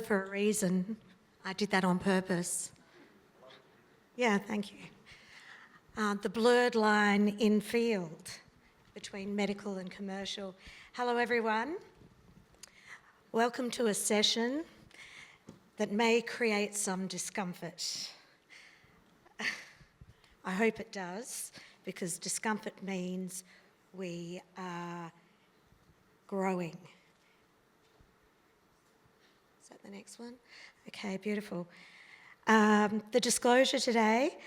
for a reason. I did that on purpose. Yeah, thank you. The blurred line in field between medical and commercial. Hello, everyone. Welcome to a session that may create some discomfort. I hope it does, because discomfort means we are growing. Is that the next one? Okay, beautiful. The disclosure today,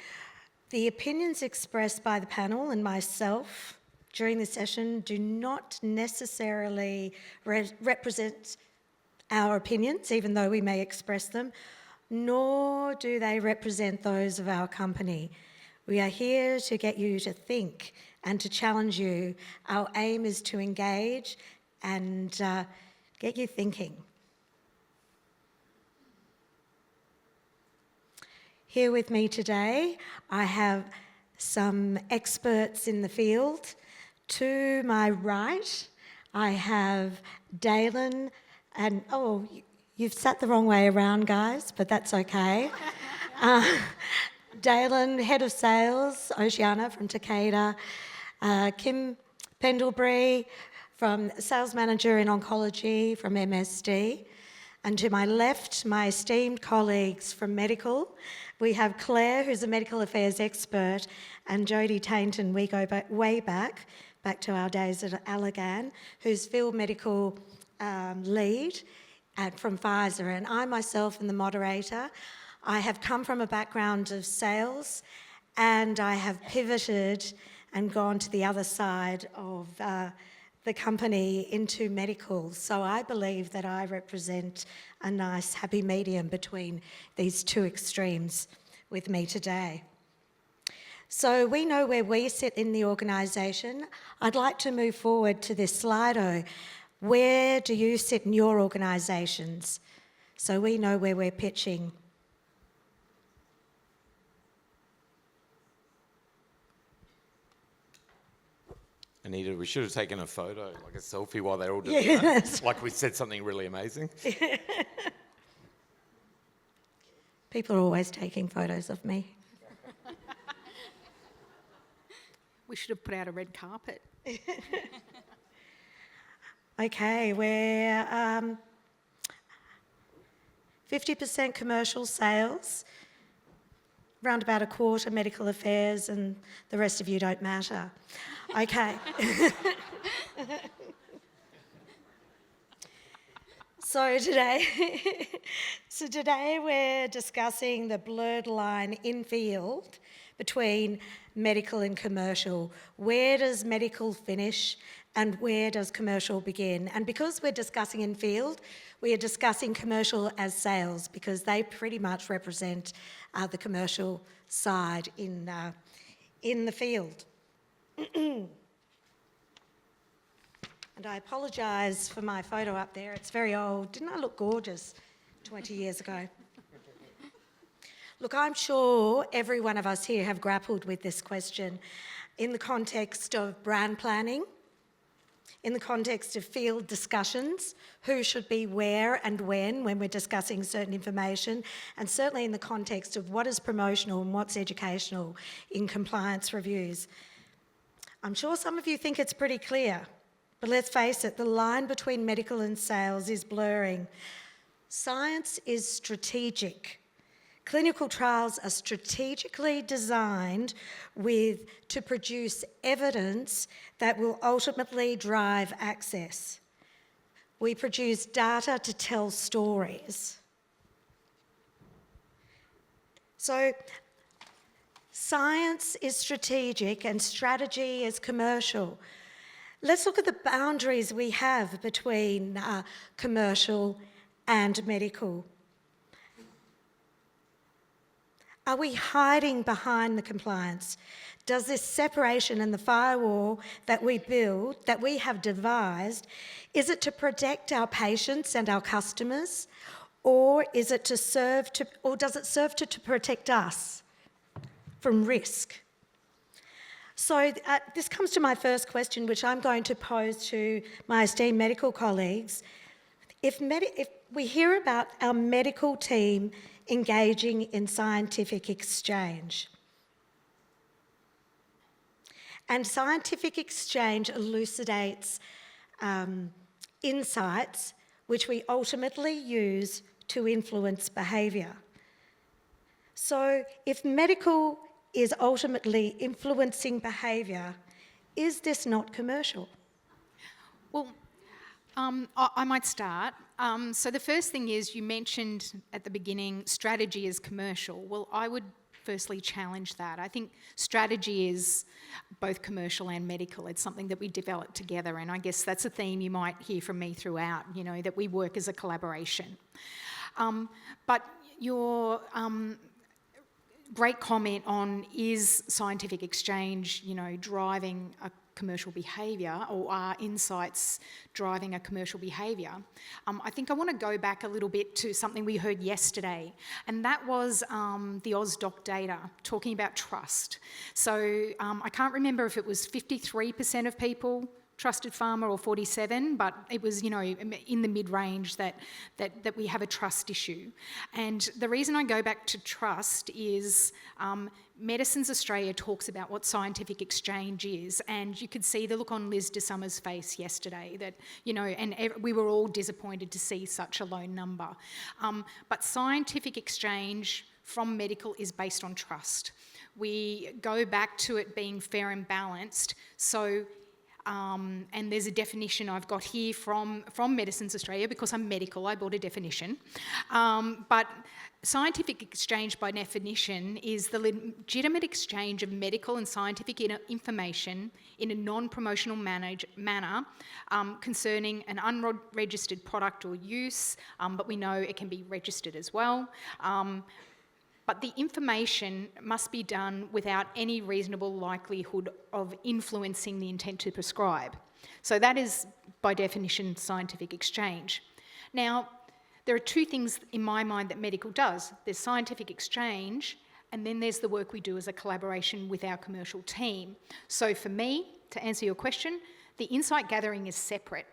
the opinions expressed by the panel and myself during the session do not necessarily represent our opinions, even though we may express them, nor do they represent those of our company. We are here to get you to think and to challenge you. Our aim is to engage and get you thinking. Here with me today, I have some experts in the field. To my right, I have Daylan, and you've sat the wrong way around, guys, but that's okay. Daylan, Head of Sales, Oceania from Takeda. Kim Pendlebury, from Sales Manager in Oncology from MSD. And to my left, my esteemed colleagues from Medical. We have Clare, who's a medical affairs expert, and Jodi, Tainton, we go way back to our days at Allergan, who's field medical lead from Pfizer. And I myself am the moderator. I have come from a background of sales, and I have pivoted and gone to the other side of the company into medical. So I believe that I represent a nice happy medium between these two extremes with me today. So we know where we sit in the organisation. I'd like to move forward to this Slido. Where do you sit in your organisations? So we know where we're pitching. Anita, we should have taken a photo, like a selfie while they're all doing that. Like we said something really amazing. People are always taking photos of me. We should have put out a red carpet. Okay, we're 50% commercial sales, around about a quarter medical affairs, and the rest of you don't matter. Okay. So today we're discussing the blurred line in field between medical and commercial. Where does medical finish and where does commercial begin? And because we're discussing in field, we are discussing commercial as sales, because they pretty much represent the commercial side in the field. And I apologise for my photo up there. It's very old. Didn't I look gorgeous 20 years ago? Look, I'm sure every one of us here have grappled with this question in the context of brand planning, in the context of field discussions, who should be where and when we're discussing certain information, and certainly in the context of what is promotional and what's educational in compliance reviews. I'm sure some of you think it's pretty clear, but let's face it, the line between medical and sales is blurring. Science is strategic. Clinical trials are strategically designed to produce evidence that will ultimately drive access. We produce data to tell stories. So science is strategic and strategy is commercial. Let's look at the boundaries we have between commercial and medical. Are we hiding behind the compliance? Does this separation and the firewall that we build, that we have devised, is it to protect our patients and our customers, or is it does it serve to protect us from risk? So this comes to my first question, which I'm going to pose to my esteemed medical colleagues. If we hear about our medical team engaging in scientific exchange. And scientific exchange elucidates insights which we ultimately use to influence behaviour. So if medical is ultimately influencing behaviour, is this not commercial? Well, I might start. So the first thing is, you mentioned at the beginning strategy is commercial. Well, I would firstly challenge that. I think strategy is both commercial and medical. It's something that we develop together, and I guess that's a theme you might hear from me throughout, you know, that we work as a collaboration. But your great comment on, is scientific exchange, you know, driving a commercial behaviour, or are insights driving a commercial behaviour? I think I want to go back a little bit to something we heard yesterday, and that was the AusDoc data talking about trust. So I can't remember if it was 53% of people trusted Pharma or 47, but it was, you know, in the mid-range that we have a trust issue. And the reason I go back to trust is Medicines Australia talks about what scientific exchange is, and you could see the look on Liz de Summer's face yesterday that, you know, and we were all disappointed to see such a low number. But scientific exchange from medical is based on trust. We go back to it being fair and balanced, so and there's a definition I've got here from Medicines Australia, because I'm medical, I bought a definition. But scientific exchange by definition is the legitimate exchange of medical and scientific information in a non-promotional manner concerning an unregistered product or use, but we know it can be registered as well. But the information must be done without any reasonable likelihood of influencing the intent to prescribe. So that is, by definition, scientific exchange. Now, there are two things in my mind that medical does. There's scientific exchange, and then there's the work we do as a collaboration with our commercial team. So for me, to answer your question, the insight gathering is separate.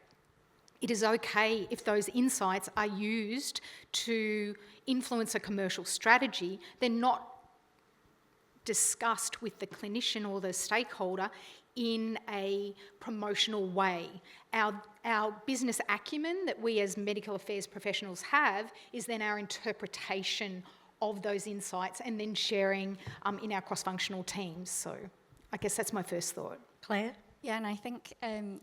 It is okay if those insights are used to influence a commercial strategy. They're not discussed with the clinician or the stakeholder in a promotional way. Our business acumen that we as medical affairs professionals have is then our interpretation of those insights and then sharing in our cross-functional teams. So I guess that's my first thought. Clare? Yeah, and I think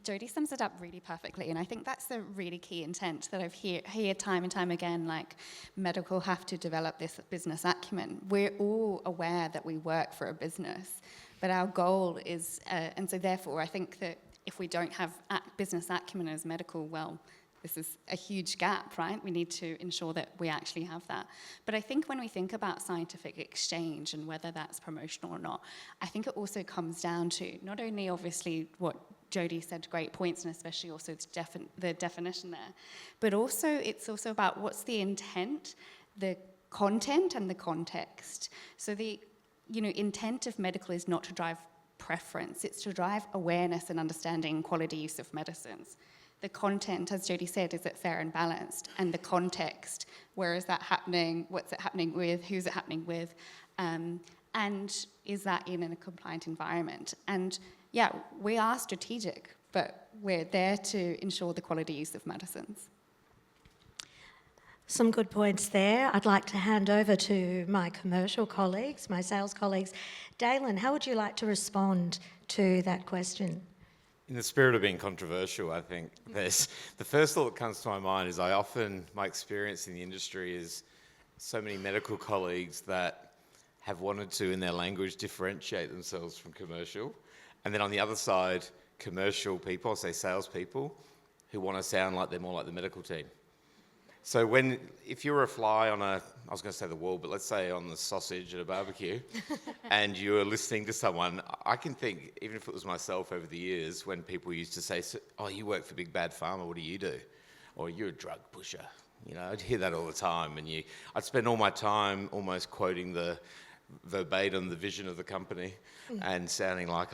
Jodi sums it up really perfectly, and I think that's the really key intent that I've heard time and time again, like medical have to develop this business acumen. We're all aware that we work for a business, but our goal is, and so therefore I think that if we don't have business acumen as medical, well, this is a huge gap, right? We need to ensure that we actually have that. But I think when we think about scientific exchange and whether that's promotional or not, I think it also comes down to not only obviously what Jodi said, great points, and especially also the definition there, but also it's also about what's the intent, the content and the context. So the intent of medical is not to drive preference, it's to drive awareness and understanding quality use of medicines. The content, as Jodi said, is it fair and balanced? And the context, where is that happening? What's it happening with? Who's it happening with? And is that in a compliant environment? And yeah, we are strategic, but we're there to ensure the quality use of medicines. Some good points there. I'd like to hand over to my commercial colleagues, my sales colleagues. Daylan, how would you like to respond to that question? In the spirit of being controversial, I think the first thought that comes to my mind is my experience in the industry is so many medical colleagues that have wanted to, in their language, differentiate themselves from commercial. And then on the other side, commercial people, I'll say salespeople, who want to sound like they're more like the medical team. So if you're a fly on I was going to say the wall, but let's say on the sausage at a barbecue, and you're listening to someone, I can think, even if it was myself over the years, when people used to say, oh, you work for Big Bad Pharma, what do you do? Or you're a drug pusher. You know, I'd hear that all the time, and I'd spend all my time almost quoting the verbatim, the vision of the company, and sounding like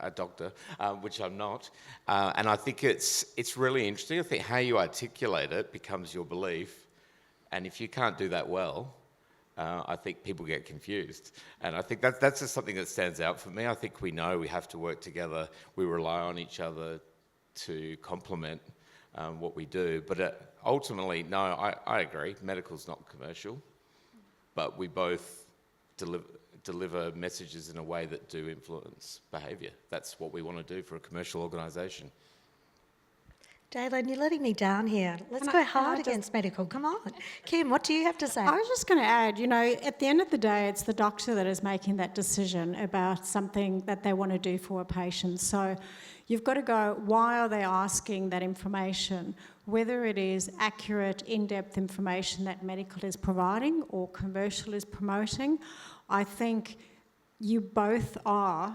a doctor, which I'm not. And I think it's really interesting. I think how you articulate it becomes your belief. And if you can't do that well, I think people get confused. And I think that's just something that stands out for me. I think we know we have to work together. We rely on each other to complement what we do. But ultimately, no, I agree. Medical's not commercial. But we both deliver messages in a way that do influence behaviour. That's what we want to do for a commercial organisation. Daylan, you're letting me down here. Let's go hard against medical. Come on. Kim, what do you have to say? I was just going to add, at the end of the day, it's the doctor that is making that decision about something that they want to do for a patient. So you've got to go, why are they asking that information? Whether it is accurate, in-depth information that medical is providing or commercial is promoting, I think you both are,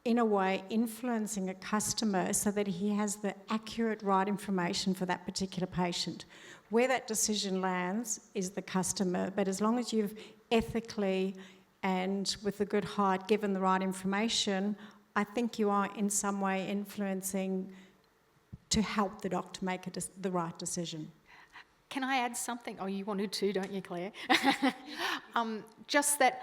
in a way, influencing a customer so that he has the accurate, right information for that particular patient. Where that decision lands is the customer, but as long as you've ethically and with a good heart given the right information, I think you are in some way influencing to help the doctor make the right decision. Can I add something? Oh, you wanted to, don't you, Claire? Just that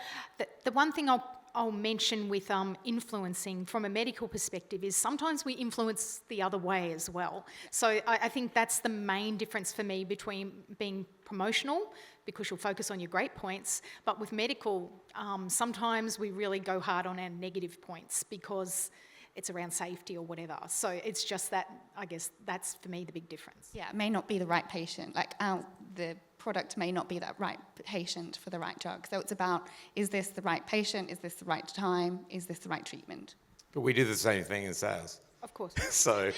the one thing I'll mention with influencing from a medical perspective is sometimes we influence the other way as well. So I think that's the main difference for me between being promotional, because you'll focus on your great points, but with medical, sometimes we really go hard on our negative points because it's around safety or whatever. So it's just that, I guess that's for me the big difference. Yeah, it may not be the right patient. The product may not be that right patient for the right drug. So it's about, is this the right patient? Is this the right time? Is this the right treatment? But we do the same thing in sales. Of course. So,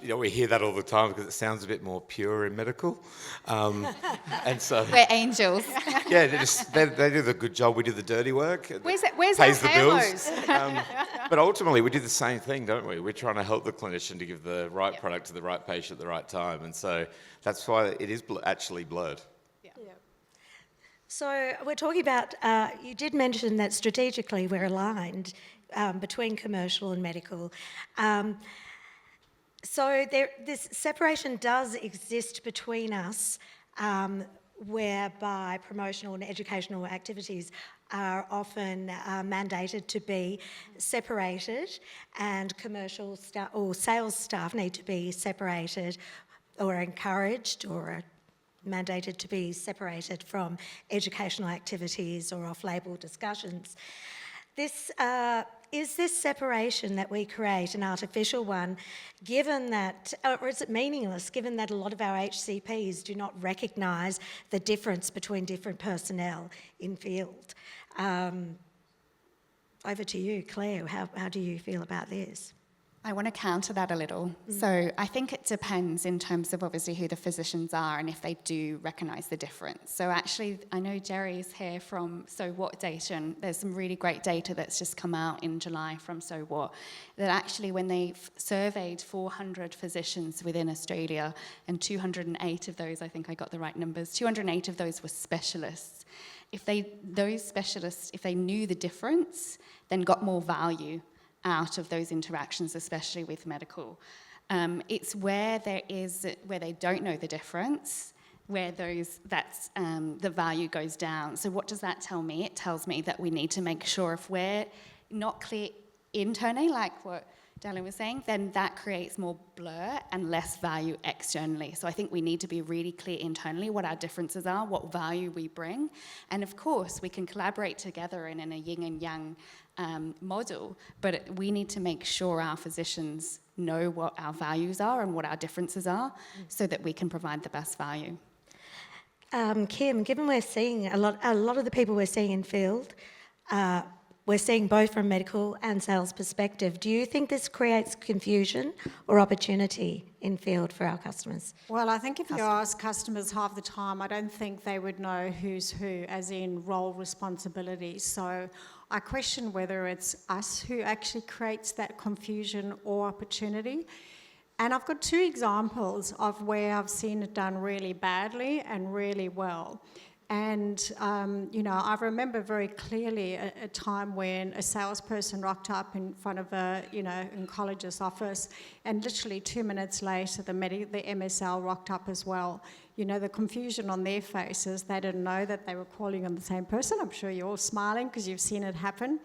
we hear that all the time because it sounds a bit more pure in medical. And so... We're angels. Yeah, they do the good job. We do the dirty work. Where's pays our the bills. halos? But ultimately, we do the same thing, don't we? We're trying to help the clinician to give the right product to the right patient at the right time. And so that's why it is actually blurred. So we're talking about, you did mention that strategically we're aligned between commercial and medical. So this separation does exist between us, whereby promotional and educational activities are often mandated to be separated, and commercial staff or sales staff need to be separated or encouraged or mandated to be separated from educational activities or off-label discussions. Is this separation that we create an artificial one, given that, or is it meaningless, given that a lot of our HCPs do not recognise the difference between different personnel in field? Over to you, Claire. How do you feel about this? I want to counter that a little. So I think it depends in terms of obviously who the physicians are and if they do recognise the difference. So actually, I know Jerry's here from So What data, and there's some really great data that's just come out in July from So What, that actually when they surveyed 400 physicians within Australia, and 208 of those, I think I got the right numbers, 208 of those were specialists. Those specialists, if they knew the difference, then got more value out of those interactions, especially with medical. It's where they don't know the difference, where the value goes down. So what does that tell me? It tells me that we need to make sure if we're not clear internally, like what Daylan was saying, then that creates more blur and less value externally. So I think we need to be really clear internally what our differences are, what value we bring. And of course, we can collaborate together in a yin and yang model, but we need to make sure our physicians know what our values are and what our differences are so that we can provide the best value. Kim, given we're seeing a lot of the people we're seeing in field, we're seeing both from medical and sales perspective. Do you think this creates confusion or opportunity in field for our customers? Well, I think if you ask customers half the time, I don't think they would know who's who, as in role responsibilities. So I question whether it's us who actually creates that confusion or opportunity. And I've got two examples of where I've seen it done really badly and really well. And, I remember very clearly a time when a salesperson rocked up in front of a, oncologist's office, and literally 2 minutes later, the MSL rocked up as well. The confusion on their faces, they didn't know that they were calling on the same person. I'm sure you're all smiling because you've seen it happen.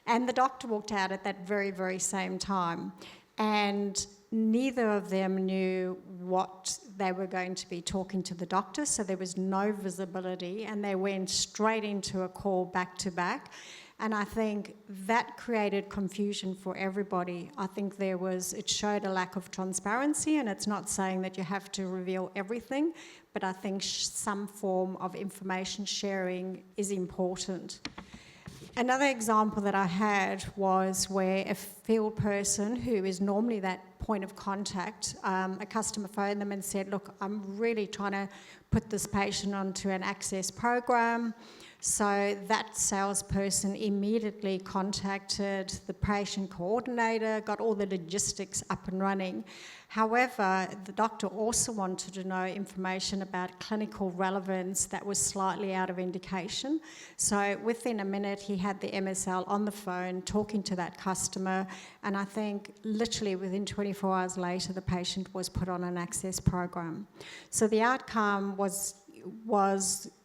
And the doctor walked out at that very, very same time. And neither of them knew what they were going to be talking to the doctor, so there was no visibility, and they went straight into a call back to back. And I think that created confusion for everybody. I think it showed a lack of transparency, and it's not saying that you have to reveal everything, but I think some form of information sharing is important. Another example that I had was where a field person who is normally that point of contact, a customer phoned them and said, look, I'm really trying to put this patient onto an access program. So that salesperson immediately contacted the patient coordinator, got all the logistics up and running. However, the doctor also wanted to know information about clinical relevance that was slightly out of indication. So within a minute, he had the MSL on the phone talking to that customer, and I think literally within 24 hours later, the patient was put on an access program. So the outcome was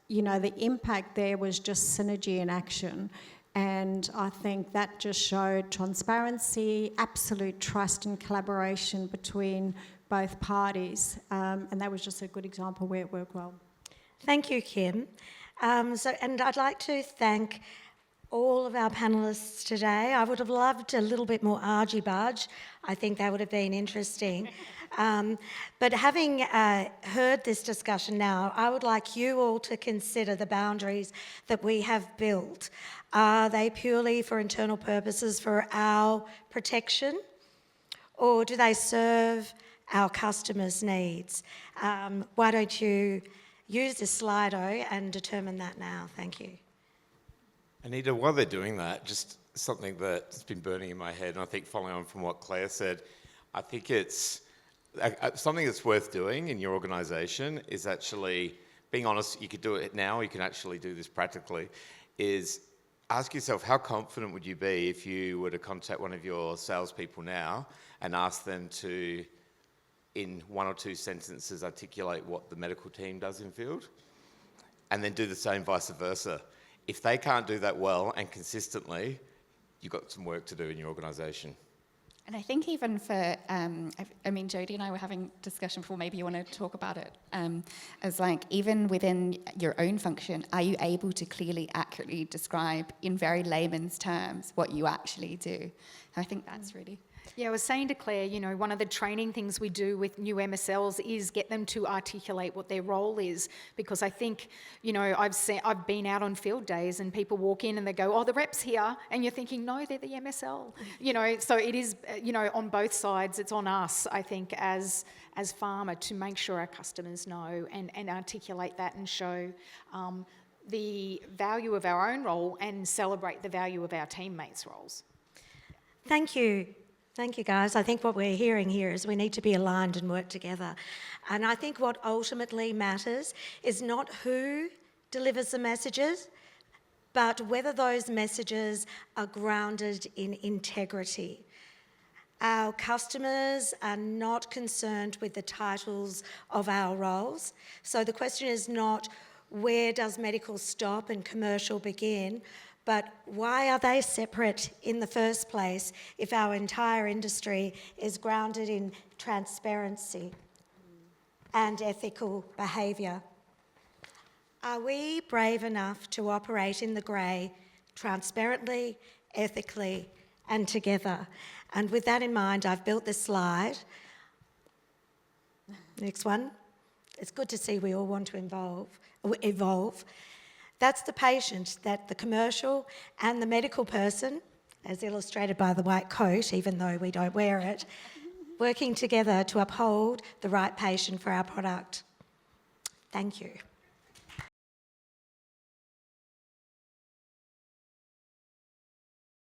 the impact there was just synergy in action. And I think that just showed transparency, absolute trust and collaboration between both parties. And that was just a good example where it worked well. Thank you, Kim. And I'd like to thank all of our panellists today. I would have loved a little bit more argy-bargy. I think that would have been interesting. But having heard this discussion now, I would like you all to consider the boundaries that we have built. Are they purely for internal purposes for our protection, or do they serve our customers' needs? Why don't you use this Slido and determine that now? Thank you. Anita, while they're doing that, just something that's been burning in my head, and I think following on from what Claire said, I think it's something that's worth doing in your organisation is actually, being honest, you could do it now, you can actually do this practically, is ask yourself how confident would you be if you were to contact one of your salespeople now and ask them to, in 1 or 2 sentences, articulate what the medical team does in field, and then do the same vice versa. If they can't do that well and consistently, you've got some work to do in your organisation. And I think even for, Jodi and I were having a discussion before, maybe you want to talk about it, as like even within your own function, are you able to clearly, accurately describe in very layman's terms what you actually do? And I think that's really... Yeah, I was saying to Claire, one of the training things we do with new MSLs is get them to articulate what their role is, because I think, I've been out on field days and people walk in and they go, oh, the rep's here, and you're thinking, no, they're the MSL. So it is, on both sides, it's on us, I think, as Pharma to make sure our customers know and articulate that and show the value of our own role and celebrate the value of our teammates' roles. Thank you. Thank you, guys. I think what we're hearing here is we need to be aligned and work together. And I think what ultimately matters is not who delivers the messages, but whether those messages are grounded in integrity. Our customers are not concerned with the titles of our roles. So the question is not where does medical stop and commercial begin, but why are they separate in the first place if our entire industry is grounded in transparency and ethical behaviour? Are we brave enough to operate in the grey transparently, ethically and together? And with that in mind, I've built this slide. Next one. It's good to see we all want to evolve. That's the patient, that the commercial and the medical person, as illustrated by the white coat, even though we don't wear it, working together to uphold the right patient for our product. Thank you.